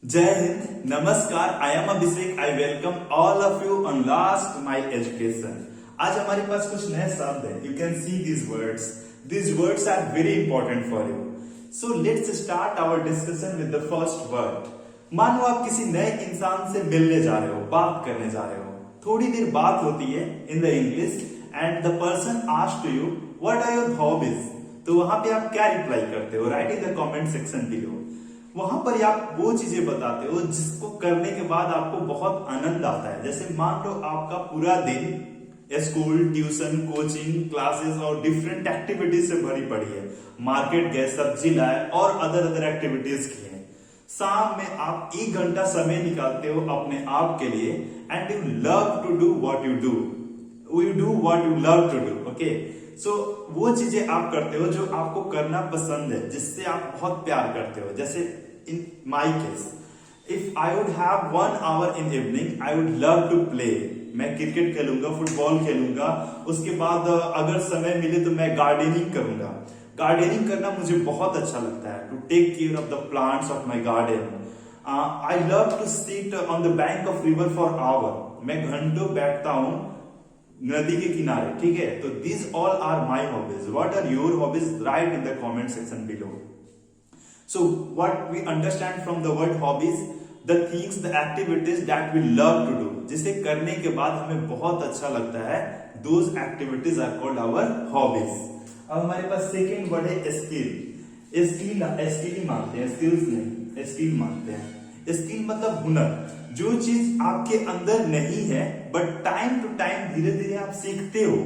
जय हिंद, नमस्कार। I am Abhishek. I welcome all of you on last mile education. आज हमारे पास कुछ नए शब्द है। You can see these words. These words are very important for you. So let's start our discussion with the first word. मान लो आप किसी नए इंसान से मिलने जा रहे हो, बात करने जा रहे हो। थोड़ी देर बात होती है in the English and the person asked to you what are your hobbies. तो वहां पे आप क्या रिप्लाई करते हो? Write in the comment section below. वहां पर आप वो चीजें बताते हो जिसको करने के बाद आपको बहुत आनंद आता है। जैसे मान लो आपका पूरा दिन स्कूल, ट्यूशन, कोचिंग, क्लासेस और डिफरेंट एक्टिविटीज से भरी पड़ी है। मार्केट गए, सब्जी लाए और अदर एक्टिविटीज की है। शाम में आप 1 घंटा समय निकालते हो अपने आप के लिए and you love to do what you do. You do what you love to do. Okay, so वो चीजें आप करते हो जो आपको करना पसंद है, जिससे आप बहुत प्यार करते हो। जैसे in my case, if I would have 1 hour in evening, I would love to play. मैं क्रिकेट खेलूंगा, फुटबॉल खेलूंगा। उसके बाद अगर समय मिले तो मैं गार्डनिंग करूंगा। गार्डनिंग करना मुझे बहुत अच्छा लगता है। To take care of the plants of my garden. I love to sit on the bank of river for hour. मैं घंटों बैठता हूं नदी के किनारे। ठीक है, तो these all are my hobbies. What are your hobbies? Write in the comment section below. So what we understand from the word hobbies, the things, the activities that we love to do, जिसे करने के बाद हमें बहुत अच्छा लगता है, those activities are called our hobbies। अब हमारे पास सेकेंड वर्ड है स्किल। स्किल ही मानते हैं, स्किल्स नहीं, स्किल मानते हैं। स्किल मतलब हुनर। जो चीज आपके अंदर नहीं है बट टाइम टू टाइम धीरे धीरे आप सीखते हो,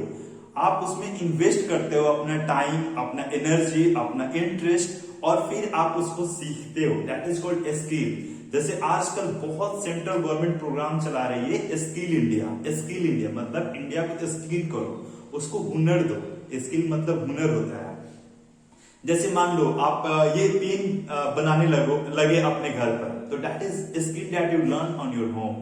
आप उसमें इन्वेस्ट करते हो अपना टाइम, अपना एनर्जी, अपना इंटरेस्ट, और फिर आप उसको सीखते हो। That is called skill. जैसे आजकल बहुत सेंट्रल गवर्नमेंट प्रोग्राम चला रही है स्किल इंडिया। स्किल इंडिया मतलब इंडिया को स्किल करो, उसको हुनर दो। स्किल मतलब हुनर होता है। जैसे मान लो आप ये पेन बनाने लगे अपने घर पर, तो that is skill that you learn on your home.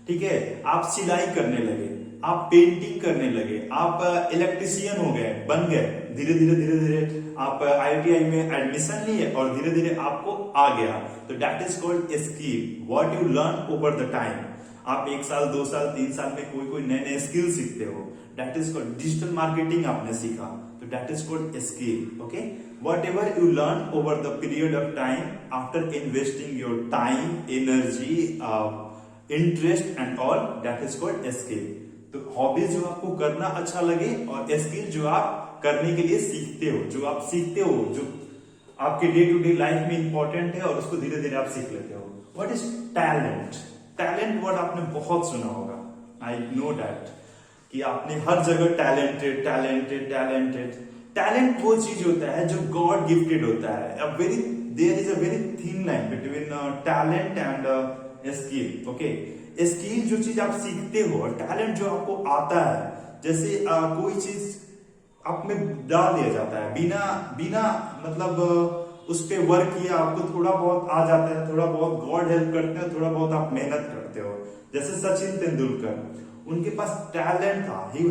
ठीक है, आप सिलाई करने लगे, आप पेंटिंग करने लगे, आप इलेक्ट्रिशियन हो गए, बन गए। धीरे धीरे आप आईटीआई में एडमिशन लिए और धीरे धीरे आपको आ गया, तो that is called skill. What you learn over the time. आप 1 साल, 2 साल, 3 साल में कोई नए स्किल सीखते हो, that is called digital marketing आपने सीखा, तो that is called skill. Okay, what ever you learn over the period of time after investing your time, energy, interest and all, that is called skill. तो hobbies जो आपको करना अच्छा लगे और स्किल जो आप करने के लिए सीखते हो, जो आप सीखते हो, जो आपके डे टू डे लाइफ में इंपॉर्टेंट है और उसको धीरे धीरे आप सीख लेते हो। What is talent? Talent word आपने बहुत सुना होगा। आई नो दैट कि आपने हर जगह टैलेंटेड टैलेंटेड टैलेंटेड। टैलेंट वो चीज होता है जो गॉड गिफ्टेड होता है। There is a very thin line between talent and skill. Okay, skill जो चीज आप सीखते हो और टैलेंट जो आपको आता है। जैसे कोई चीज आप में डाल दिया जाता है, बिना मतलब उस पे वर्क किया आपको थोड़ा बहुत आ जाता है, थोड़ा बहुत गॉड हेल्प करते हैं, थोड़ा बहुत आप मेहनत करते हो। जैसे सचिन तेंदुलकर, उनके पास टैलेंट था। He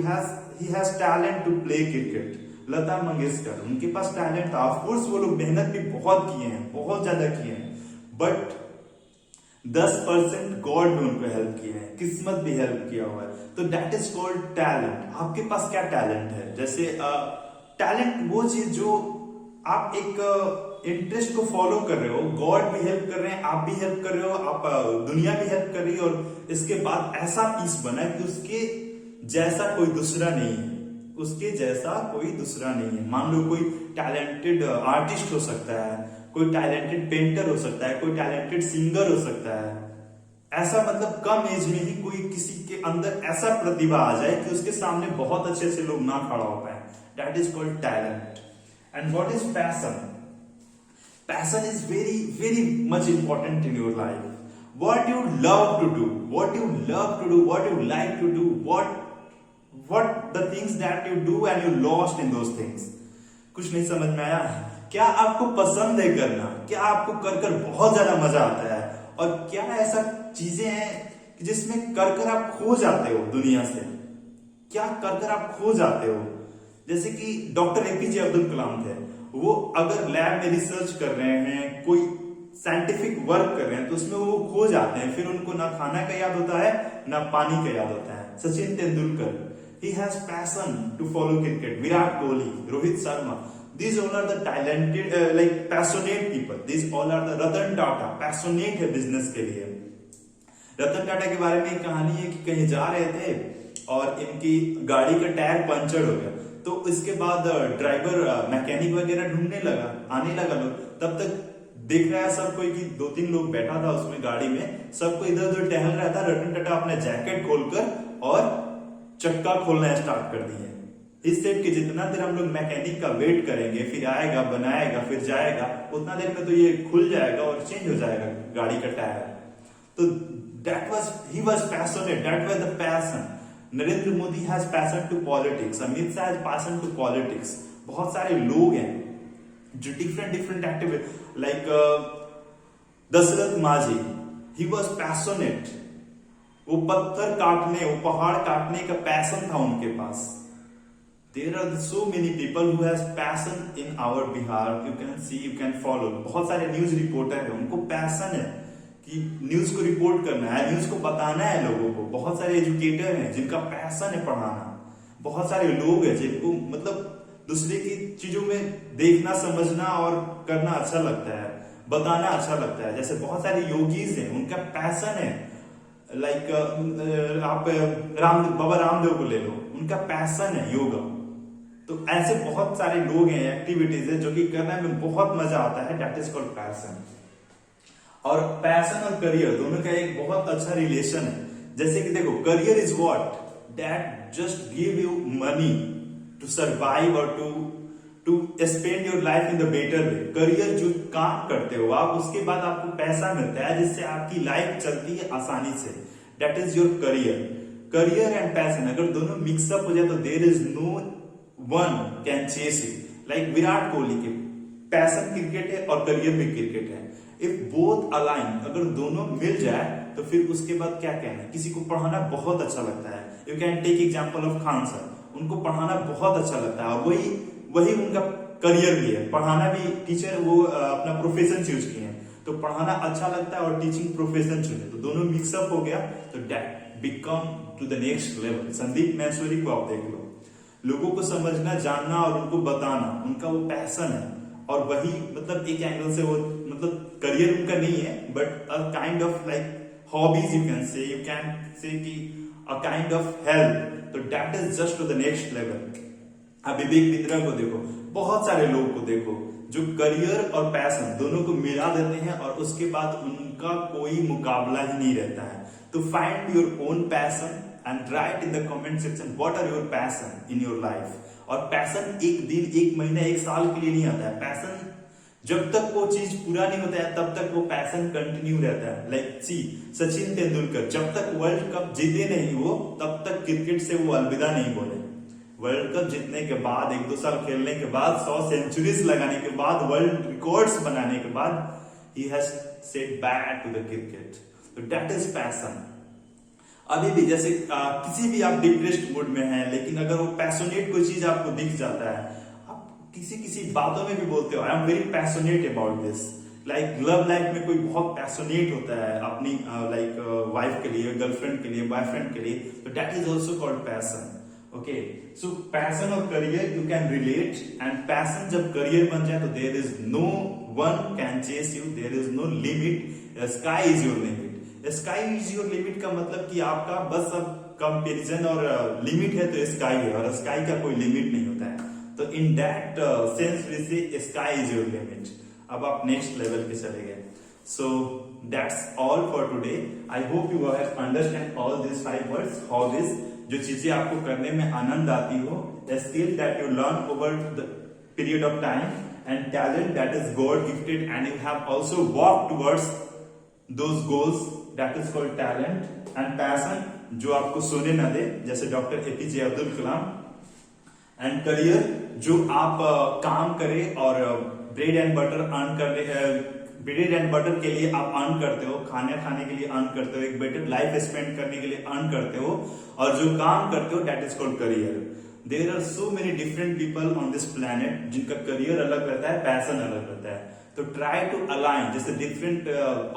has talent to play cricket. Lata Mangeshkar, उनके पास टैलेंट था। ऑफकोर्स वो लोग मेहनत भी बहुत किए हैं, बहुत ज्यादा किए हैं, बट 10% गॉड भी उनको हेल्प किया है, किस्मत भी हेल्प किया हुआ है। तो दैट इज कॉल्ड टैलेंट। आपके पास क्या टैलेंट है? जैसे टैलेंट वो चीज जो आप एक इंटरेस्ट को फॉलो कर रहे हो, गॉड भी हेल्प कर रहे हैं, आप भी हेल्प कर रहे हो, आप दुनिया भी हेल्प कर रही है, और इसके बाद ऐसा पीस बना कि उसके जैसा कोई दूसरा नहीं है। उसके जैसा कोई दूसरा नहीं है। मान लो कोई टैलेंटेड आर्टिस्ट हो सकता है, कोई टैलेंटेड पेंटर हो सकता है, कोई टैलेंटेड सिंगर हो सकता है। ऐसा मतलब कम एज में ही कोई किसी के अंदर ऐसा प्रतिभा आ जाए कि उसके सामने बहुत अच्छे से लोग ना खड़ा हो पाए। That is called talent. And what is passion? Passion is very very much important in your life. What you love to do, what you love to do, what you like to do, what the things that you do and you lost in those things। कुछ नहीं समझ में आया? क्या आपको पसंद है करना? क्या आपको कर कर बहुत ज्यादा मजा आता है? और क्या ऐसा चीजें हैं जिसमें कर कर आप खो जाते हो दुनिया से? क्या कर कर आप खो जाते हो? जैसे कि डॉक्टर एपीजे अब्दुल कलाम थे, वो अगर लैब में रिसर्च कर रहे हैं, कोई साइंटिफिक वर्क कर रहे हैं तो उसमें वो खो जाते हैं, फिर उनको ना खाना का याद होता है ना पानी का याद होता है। Sachin Tendulkar, he has passion to follow cricket. Virat Kohli, Rohit Sharma, these all are the talented like passionate people. These all are the Ratan Tata, passionate है बिजनेस के लिए। रतन टाटा के बारे में एक कहानी है कि कहीं जा रहे थे और इनकी गाड़ी का टायर पंचर हो गया, तो इसके बाद ड्राइवर मैकेनिक वगैरह ढूंढने लगा, आने लगा लोग, तब तक देख रहा है सब कोई कि 2-3 लोग बैठा था उसमें गाड़ी में, सबको इधर उधर टहल रहा था। रतन टाटा अपना जैकेट खोलकर और चक्का खोलना स्टार्ट कर दिए। इस सेट के जितना देर हम लोग मैकेनिक का वेट करेंगे, फिर आएगा, बनाएगा, फिर जाएगा, उतना देर में तो ये खुल जाएगा और चेंज हो जाएगा गाड़ी का टायर। तो he was passionate, that was the passion. Narendra Modi has passion to politics, Amit Shah has passion to politics. बहुत सारे लोग हैं जो डिफरेंट एक्टिविटी, लाइक दशरथ माझी, he was passionate. वो पत्थर काटने, वो पहाड़ काटने का पैशन था उनके पास। There are so many people who has passion in our Bihar. You can see, you can follow. बहुत सारे न्यूज रिपोर्टर हैं, उनको पैशन है कि न्यूज को रिपोर्ट करना है, न्यूज को बताना है लोगों को। बहुत सारे एजुकेटर हैं जिनका पैशन है पढ़ाना। बहुत सारे लोग हैं जिनको मतलब दूसरे की चीजों में देखना, समझना और करना अच्छा लगता है, बताना अच्छा लगता है। जैसे बहुत सारे योगीज हैं, उनका पैशन है, लाइक आप बाबा रामदेव को ले लो, उनका पैशन है योगा। तो ऐसे बहुत सारे लोग हैं, एक्टिविटीज है जो कि करने में बहुत मजा आता है, दैट इज कॉल्ड पैशन। और पैशन और करियर दोनों का एक बहुत अच्छा रिलेशन है। जैसे कि देखो, career is what that just give you money to survive और to spend your life in the better way. Career जो काम करते हो आप, उसके बाद आपको पैसा मिलता है जिससे आपकी लाइफ चलती है आसानी से, that is your career. Career and passion अगर दोनों मिक्सअप हो जाए तो there is no one can chase it. Like Virat Kohli के पैशन क्रिकेट है और करियर भी क्रिकेट है। इफ बोथ अलाइन, अगर दोनों मिल जाए तो फिर उसके बाद क्या कहना है। किसी को पढ़ाना बहुत अच्छा लगता है, you can take example of Khan sir, उनको पढ़ाना बहुत अच्छा लगता है और वही उनका करियर भी है। पढ़ाना भी, टीचर वो अपना प्रोफेशन चूज किए हैं, तो पढ़ाना अच्छा लगता है और टीचिंग प्रोफेशन चुने, तो दोनों मिक्सअप हो गया तो that become to the next level. Sandeep Maheshwari को आप देख लो, लोगों को समझना, जानना और उनको बताना उनका वो पैशन है। और वही मतलब एक एंगल से वो मतलब करियर उनका नहीं है, but a kind of like hobbies, you can say कि अ काइंड ऑफ हेल्प। तो that is just to the next level. अब विवेक बिंद्रा को देखो, बहुत सारे लोग को देखो जो करियर और पैशन दोनों को मिला देते हैं और उसके बाद उनका कोई मुकाबला ही नहीं रहता है। तो find your own passion and write in the comment section what are your passion in your life. और पैशन एक दिन, एक महीना, एक साल के लिए नहीं आता है। पैशन जब तक वो चीज पूरा नहीं होता है तब तक वो पैशन कंटिन्यू रहता है। लाइक सी सचिन तेंदुलकर जब तक वर्ल्ड कप जीते नहीं वो, तब तक क्रिकेट से वो अलविदा नहीं बोले। वर्ल्ड कप जीतने के बाद, 1-2 साल खेलने के बाद, 100 सेंचुरीज लगाने के बाद, वर्ल्ड रिकॉर्ड्स बनाने के बाद, he has said back to the cricket. तो दैट इज पैशन। अभी भी जैसे किसी भी आप डिप्रेस्ड मूड में हैं, लेकिन अगर वो पैशनेट कोई चीज आपको दिख जाता है, आप किसी बातों में भी बोलते हो, I am very passionate about this. Like love life में कोई बहुत पैशनेट होता है अपनी लाइक वाइफ के लिए, गर्लफ्रेंड के लिए, बॉयफ्रेंड के लिए, तो that is also called passion. Okay, so passion और career you can relate, and passion जब करियर बन जाए तो there is no one can chase you, there is no limit, sky is your limit. Sky is your limit का मतलब कि आपका बस अब कंपैरिजन और लिमिट है तो स्काई है, और स्काई का कोई लिमिट नहीं होता है। तो इन दैट सेंस वी से स्काई इज योर लिमिट। अब आप नेक्स्ट लेवल पे चले गए। So that's all for today. I hope you have understand all this 5 words, hobbies, जो चीजें आपको करने में आनंद आती हो, skill that you learn over the period of time, and talent that is God gifted and you have also walk towards those goals, that is called talent. And passion जो आपको सोने न दे, जैसे doctor APJ Abdul Kalam. And career जो आप काम करें और ब्रेड एंड बटर अर्न कर ब्रेड एंड बटर के लिए आप अर्न करते हो, खाने के लिए अर्न करते हो, एक बेटर लाइफ स्पेंड करने के लिए अर्न करते हो, और जो काम करते हो that is called career. There are so many different people on this planet जिनका करियर अलग रहता है, पैशन अलग रहता है। तो ट्राई टू अलाइन, जैसे डिफरेंट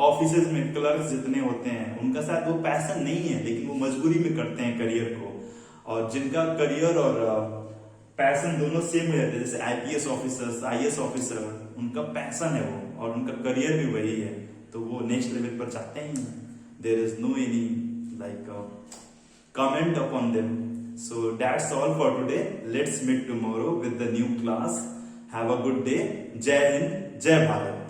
ऑफिसेज में क्लर्क्स जितने होते हैं उनका शायद वो पैशन नहीं है लेकिन वो मजबूरी में करते हैं करियर को, और जिनका करियर और पैशन दोनों सेम रहते हैं, जैसे आईपीएस ऑफिसर्स, आईएएस ऑफिसर, उनका पैशन है वो और उनका करियर भी वही है, तो वो नेक्स्ट लेवल पर जाते ही हैं. There is no any like comment upon them. So that's all for today. Let's meet tomorrow with the new class. Have a good day. Jai Hind, Jai Bharat.